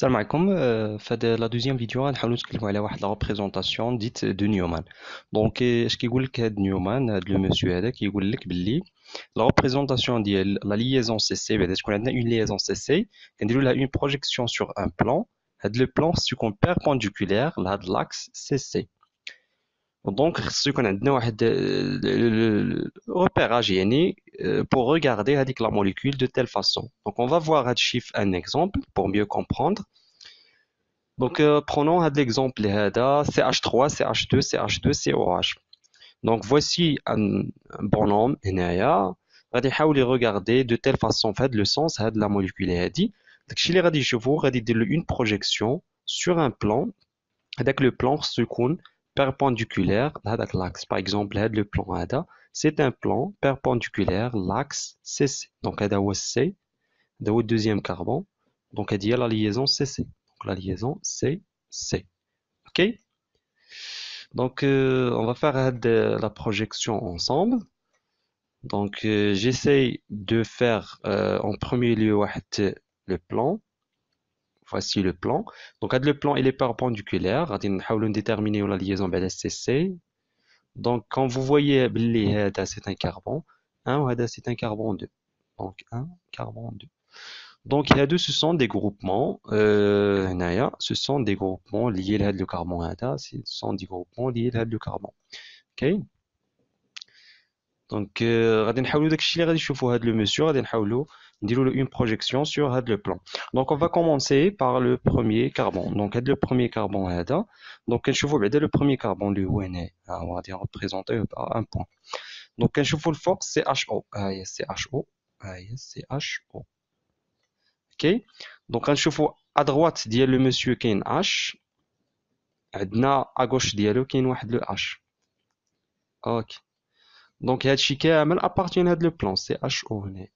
السلام عليكم. في هاد لا دوزيام فيديو غنحاولوا نتكلموا على واحد لا ريبريزونطاسيون ديت دو نيومان. دونك اش كيقول لك هاد نيومان، هاد لو مسيو هذا كيقول لك باللي لا ريبريزونطاسيون ديال لا ليزون سي سي، بعدا تكون عندنا اون ليزون سي سي كنديروا لها اون بروجيكسيون سور ان بلان. هاد لو بلان خصو يكون بيربونديكولير لهاد لاكس سي سي. دونك خصو يكون عندنا واحد repérage يعني pour regarder هذيك la molécule de telle façon. Donc on va voir هادشي في un exemple pour mieux comprendre. Donc, prenons l'exemple هذا CH3, CH2, CH2, COH. Donc, voici un bonhomme هنايا غادي يحاول regarder de telle façon في هذا le sens هذه la molécule هذه. داكشي اللي غادي يشوفوا غادي يدير له une projection sur un plan. هذاك le plan خصو يكون perpendiculaire لهذاك l'axe. Par exemple, هذا le plan هذا c'est un plan perpendiculaire l'axe CC. Donc, هذا هو C, هذا هو le deuxième carbone. Donc, هذه هي la liaison CC. Donc, la liaison C. OK? Donc, on va faire la projection ensemble. Donc, j'essaye de faire en premier lieu le plan. Voici le plan. Donc, le plan il est perpendiculaire. On va déterminer la liaison CC. Donc, quand vous voyez c'est un carbone 1 ou c'est un carbone 2. Donc, 1, carbone 2. Donc, il y a deux, ce sont des groupements. Ce sont des groupements liés à le carbone. Ce sont des groupements liés à le carbone. OK? Donc, غادي نحاولوا داكشي اللي غادي نشوفوا هذا le monsieur غادي نحاولوا نديروا له une projection sur هذا le plan. Donc, on va commencer par le premier carbone. Donc, هذا le premier carbone هذا. Donc, كنشوفوا بعدا le premier carbone اللي هو هنا. غادي représenter par un point. Donc, كنشوفوا الفوق CHO. ها هي CHO. ها هي CHO. OK. Donc, غنشوفوا à droite ديال le monsieur كاين H. عندنا à gauche ديالو كاين واحد le H. OK. Donc, هادشي كامل appartient à هاد le plan CHO هنا.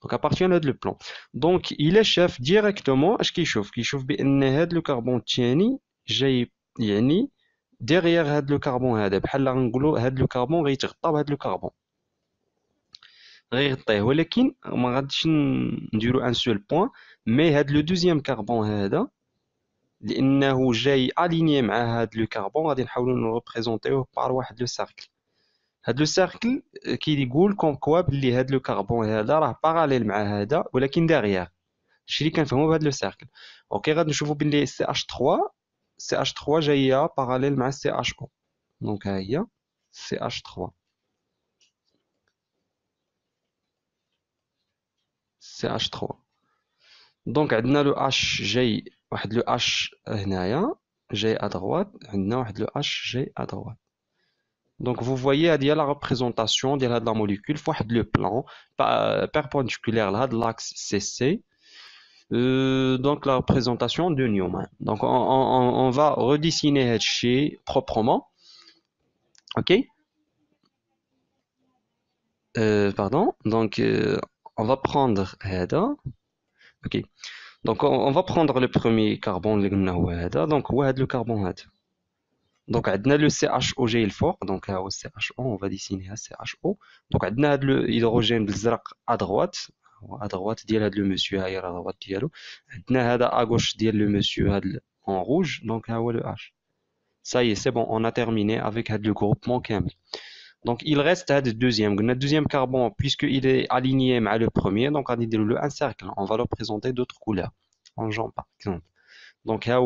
Donc, appartient à هاد le plan. Donc, il شاف directement اش كيشوف بان هاد لو كربون الثاني جاي يعني derrière هاد لو كربون هذا، بحال غنقولوا هاد لو كربون غيتغطى بهاد لو كربون، غيغطيه. ولكن ما غاديش نديرو ان سول بوين، مي هاد لو دوزيام كربون هذا لانه جاي اليني مع هاد لو كربون غادي نحاولوا نريبريزونطيوه بار واحد لو سيركل. هاد لو سيركل كيقول كوم كوا بلي هاد لو كربون هذا راه باراليل مع هذا ولكن داغيير. هادشي اللي كنفهموا بهاد لو سيركل. اوكي، غادي نشوفوا بلي CH3 جايه باراليل مع CHO. دونك ها هي CH3. دونك عندنا لو اش جاي، واحد لو اش هنايا جاي ادروات، عندنا واحد لو اش جاي ادروات. Donc vous voyez هذه هي لا ريبريزونطاسيون ديال هاد لا موليكول فواحد لو بلان perpendiculaire لهاد لاكس سي سي. Donc la représentation de Newman. Donc on va redessiner هادشي proprement. OK? Pardon. Donc on va prendre هذا. OK. Donc on va prendre le premier carbone اللي قلنا هو هذا. Donc هو هذا le carbone هذا. Donc عندنا le CHO جاي الفوق. Donc ها هو CHO. On va dessiner CHO. Donc عندنا هذا الهيدروجين بالزرق à droite. à droite ديال هذا le monsieur ها هي à droite ديالو. عندنا هذا à gauche ديال le monsieur هذا en rouge. Donc ها هو le H. Ça y est, c'est bon, on a terminé avec le groupement كامل. Donc il reste le deuxième. Le deuxième carbone, puisqu'il est aligné avec le premier, donc on va dire un cercle. On va le présenter d'autres couleurs, en jaune par exemple. Donc là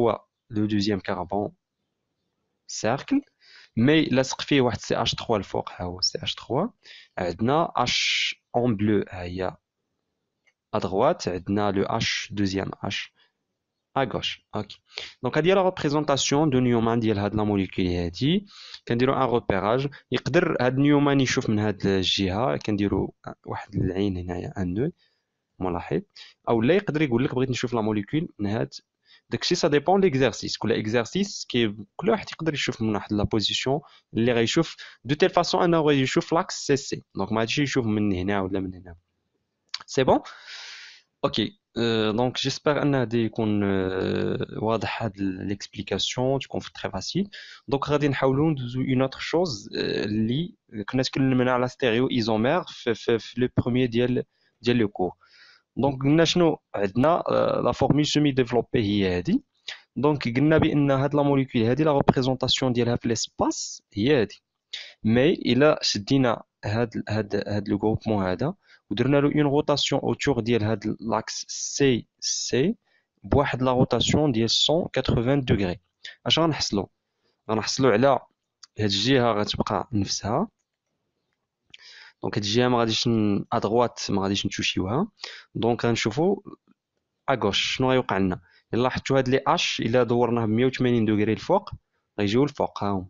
le deuxième carbone cercle. Mais là, ce qui fait CH3 le fort, CH3. On a H en bleu à droite, on a le H, deuxième H à gauche. OK. Donc هذه la représentation de Newman ديال هاد لا موليكول هادي. كنديروا ان repérage. يقدر هاد نيومان يشوف من هاد الجهه، كنديروا واحد العين هنايا ان نو ملاحظ، او لا يقدر يقول لك بغيت نشوف لا موليكول من هاد. داكشي سا ديبون ليكزارسيس. كل اكزارسيس كل واحد يقدر يشوف من واحد لا بوزيسيون اللي غيشوف دو تيل فاسون انه غادي يشوف لاكس سي سي. دونك ما غاديش يشوف من هنا ولا من هنا. سي بون. اوكي. دونك جيسبر ان هادي يكون واضح هاد ليكسبليكاسيون تكون تري فاسيل. دونك غادي نحاولوا ندوزو اون اوتر شوز اللي كنا تكلمنا على ستيريو ايزومير في لو بروميير ديال لو كور. دونك قلنا شنو عندنا لا فورمول سيمي ديفلوبي هي هذه. دونك قلنا بان هاد لا موليكول هذه لا ريبريزونطاسيون ديالها في ليسباس هي هذه. مي الا شدينا هاد لو غروبمون هذا ودرنا له اون روتاسيون اوتور ديال هاد لاكس سي سي بواحد لا روتاسيون ديال 180 دوغري، اش غنحصلوا؟ غنحصلوا على هاد الجهه غتبقى نفسها. دونك هاد الجهه ما غاديش ادغوات ما غاديش نتوشيوها. دونك غنشوفوا اغوش شنو غيوقع لنا. الا لاحظتوا هاد لي اش الا دورناه ب 180 دوغري الفوق غيجيو الفوق ها هما.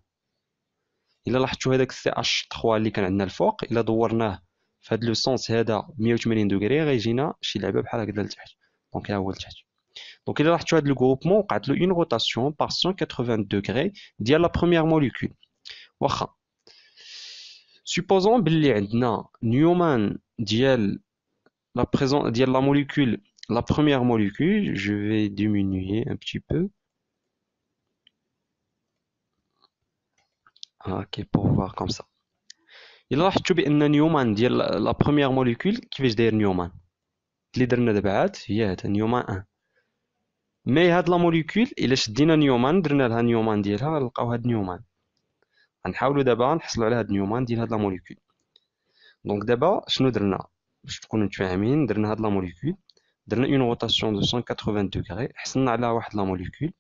الا لاحظتوا هذاك سي اش 3 اللي كان عندنا الفوق الا دورناه في هذا لو سونس هذا ب 180 دوغري غيجينا شي لعبه بحال هكذا لتحت. دونك ها هو لتحت. دونك الا لاحظتوا هذا الجروبمون وقعت له اون روتاسيون بار 180 دوغري ديال لا بروميير موليكول. واخا سوبوزون باللي عندنا نيومان ديال la présence ديال la molécule, la première molécule, je vais diminuer un petit peu. Ok, pour voir comme ça. إلا لاحظتوا بأن نيومان ديال لا بروميير موليكول كيفاش داير نيومان اللي درنا دابا عاد هي هذا نيومان 1. مي هاد لا موليكول إلا شدينا نيومان درنا لها نيومان ديالها غنلقاو هاد نيومان. غنحاولوا دابا نحصلوا على هاد نيومان ديال هاد لا موليكول. دونك دابا شنو درنا باش تكونوا متفاهمين؟ درنا هاد لا موليكول درنا اون روتاسيون دو 180 دوغري حصلنا على واحد لا موليكول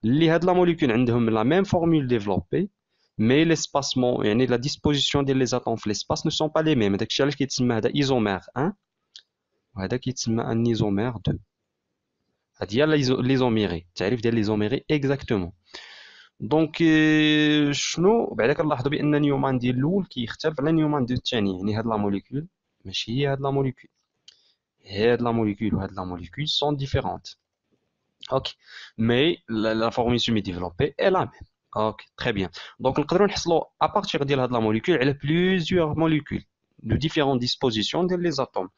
اللي هاد لا موليكول عندهم لا ميم فورمول ديفلوبي مي ليسباسمون يعني لا ديسبوزيسيون ديال لي زاتوم في ليسباس نو سون با لي ميم. داكشي علاش كيتسمى هذا ايزومير 1 وهذا كيتسمى ان ايزومير 2. هادي هي ليزوميري التعريف ديال ليزوميري اكزاكتومون. دونك شنو بعدا كنلاحظوا بان نيومان ديال الاول كيختلف على نيومان ديال الثاني. يعني هاد لا موليكول ماشي هي هاد لا موليكول. هاد لا موليكول وهاد لا موليكول سون ديفيرونت. Ok, mais la formule semi-développée est la même. Ok, très bien. Donc, nous pouvons à partir de la molécule, elle a plusieurs molécules de différentes dispositions des atomes.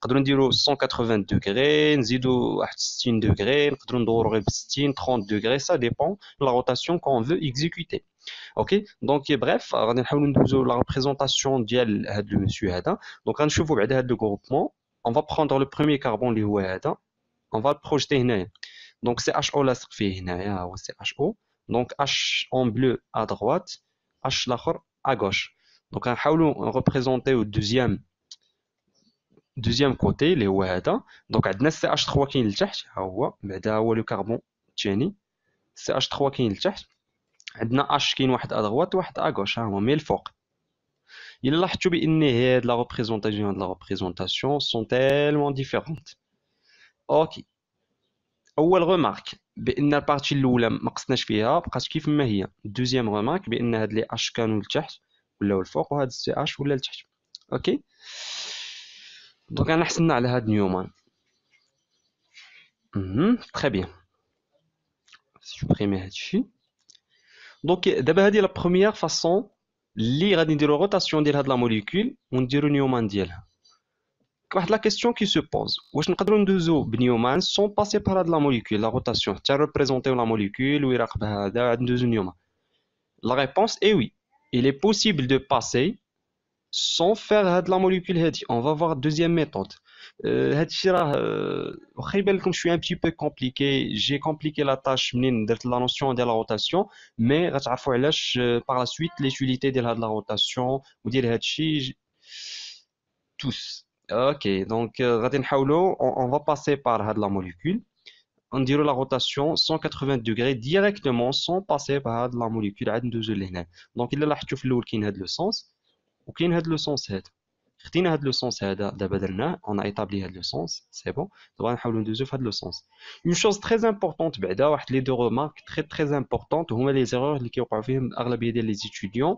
Nous pouvons dire 180 degrés, 60 degrés, nous pouvons dire 60, 30 degrés, ça dépend de la rotation qu'on veut exécuter. Ok, donc bref, on va la représentation de monsieur Hada. Donc, on va le groupement. On va prendre le premier carbone, on va le projeter ici. Donc c'est HO لاصق فيه هنايا هو سي HO. Donc H en bleu à droite, H l'autre à gauche. Donc غنحاولوا نريبريزونطيو deuxième côté اللي هو هذا. دونك عندنا سي H3 كاين لتحت ها هو بعدا هو لو كربون الثاني. سي H3 كاين لتحت. عندنا H كاين واحد à droite واحد à gauche ها هو مي الفوق. إلا لاحظتوا بان هاد لا ريبريزونطاسيون sont tellement différentes. اوكي اول غومارك بان البارتي الاولى ما قصناش فيها بقات كيف ما هي. دوزيام غومارك بان هاد لي اش كانوا لتحت ولاو الفوق وهاد سي اش ولا لتحت. اوكي دونك انا حسنا على هاد نيومان. تري بيان سوبريمي هادشي. دونك دابا هادي لا بروميير فاصون اللي غادي نديرو روتاسيون ديال هاد لا موليكول ونديرو نيومان ديالها. واحد لا كيسيون كي سو بوز واش نقدروا ندوزو بنيومان سون باسي بار هاد لا موليكول لا روتاسيون حتى ريبريزونطيو لا موليكول ويراقب هذا عاد ندوزو نيومان. La réponse est oui. Il est possible de passer sans faire هاد la molécule هادي. On va voir deuxième méthode. هادشي راه واخا يبان لكم شويه un petit peu compliqué. J'ai compliqué la tâche منين درت la notion ديال la rotation, mais غتعرفوا علاش par la suite l'utilité ديال هاد la rotation وديال هادشي tous. OK, donc غادي نحاولوا on va passer par هاد la molécule. On dirait la rotation 180 degrés directement sans passer par la molécule عاد ندوزو لهنا. دونك الا لاحظتوا في الاول كاين هذا لو سونس وكاين هذا لو سونس هذا. خدينا هذا لو سونس هذا دابا درناه on a établi هذا لو سونس سي بون. دابا نحاولوا ندوزو في هذا لو سونس. une chose très importante بعدا واحد لي دو remarques très très importantes هما لي زيرور اللي كيوقعوا فيهم الاغلبيه ديال لي زيتيديون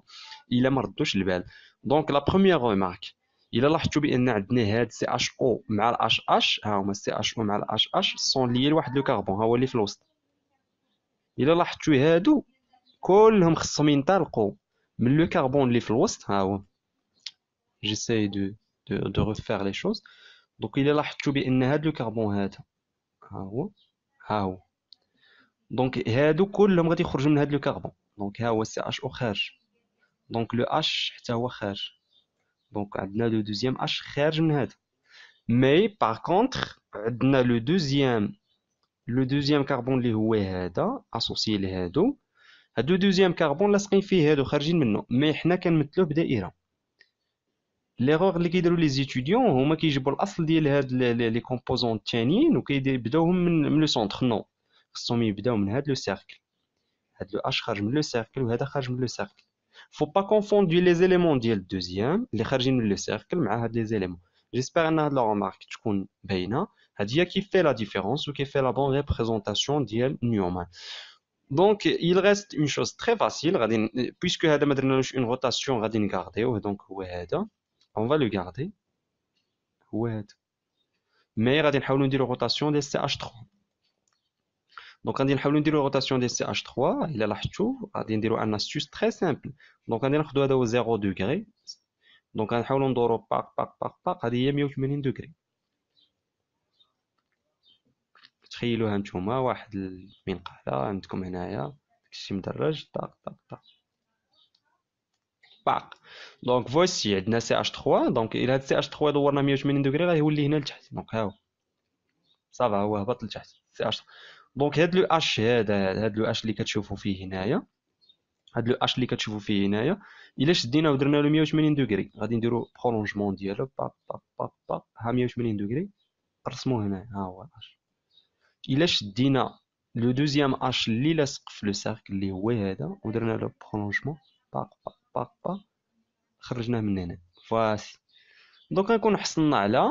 الا ما ردوش البال. دونك لا بروميير remarque الا لاحظتوا بان عندنا هاد سي اش او مع الاش اش ها هما سي اش او مع الاش اش سون ليي لواحد لو كربون ها هو اللي في الوسط. الا لاحظتوا هادو كلهم خصهم ينطلقوا من لو كربون اللي في الوسط ها هو. جيساي دو ريفير لي شوز. دونك الا لاحظتوا بان هاد لو كربون هذا ها هو دونك هادو كلهم غادي يخرجوا من هاد لو كربون. دونك ها هو سي اش او خارج. دونك لو اش حتى هو خارج. دونك عندنا لو دوزيام اش خارج من هذا. Mais par contre, on a le deuxième carbone اللي هو هذا associé لهادو. هادو دوزيام كربون لاصقين فيه هادو خارجين منه، مي حنا كنمثلوه بدائره. ليغور اللي كيديروا لي زيتيديون هما كيجيبوا الاصل ديال هاد لي كومبوزون الثانيين وكيبداوهم من لو سونتر. نو، خصهم يبداو من هاد لو سيركل. هاد لو اش خارج من لو سيركل وهذا خارج من لو سيركل. فو با كونفوندي لي زيليمون ديال الدوزيام اللي خارجين من لو سيركل مع هاد لي زيليمون. جيسبر ان هاد لا رومارك تكون باينه. هاد هي كيف في لا ديفيرونس وكيف في لا بون ريبريزونطاسيون ديال نيومان. Donc, il reste une chose très facile, puisque هذا ما درنالوش une rotation غادي نغارديوه. donc هو هذا on va le garder هو هذا. مي غادي نحاولوا نديرو rotation ديال CH3. donc غادي نحاولوا نديرو rotation ديال CH3. الا لاحظتوا غادي نديرو ان astuce très simple. donc غادي ناخذوا هذا هو 0 دوغري. donc غنحاولوا ندورو باق باق باق باق. هذه هي 180 دوغري. تخيلوها نتوما واحد المنقاله عندكم هنايا داكشي مدرج طاق طاق طاق باق. دونك فويسي عندنا سي اش 3. دونك الى هاد سي اش 3 دورنا 180 دوغري غيولي هنا لتحت. دونك ها هو صافا هو هبط لتحت سي اش. دونك هاد لو اش هاد لو اش اللي كتشوفوا فيه هنايا. هاد لو اش اللي كتشوفوا فيه هنايا الا شديناه ودرنا له 180 دوغري غادي نديرو برولونجمون ديالو باق باق باق باق. ها 180 دوغري رسموه هنا. ها هو الاش. الا شدينا لو دوزيام اش اللي لاصق في لو سيركل اللي هو هذا ودرنا له برولونجمون باق باق باق باق خرجناه من هنا. فاسي. دونك غنكون حصلنا على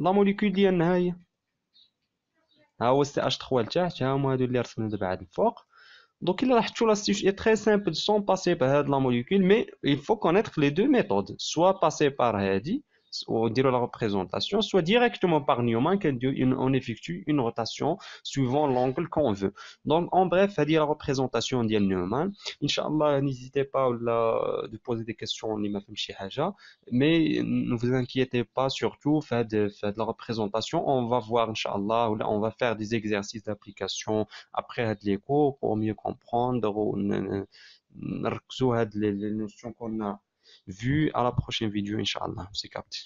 لا موليكول ديالنا. ها هي. ها هو سي اش 3 لتحت. ها هما هادو اللي رسمنا دابا عاد الفوق. دونك الا لاحظتوا لاستيش اي تري سامبل سون باسي بهاد لا موليكول. مي il faut connaître les deux méthodes. soit passer par هادي ونديروا la représentation, soit directement par Newman on effectue une rotation suivant l'angle qu'on veut. Donc en bref هذه la représentation ديال Newman. Inch'Allah n'hésitez pas de poser des questions اللي ما فهمش شي حاجه. mais ne vous inquiétez pas surtout faites la représentation. On va voir Inch'Allah ou là on va faire des exercices d'application après هاد les cours pour mieux comprendre ونركزوا هاد les notions qu'on a vues. À la prochaine vidéo Inch'Allah. C'est capté.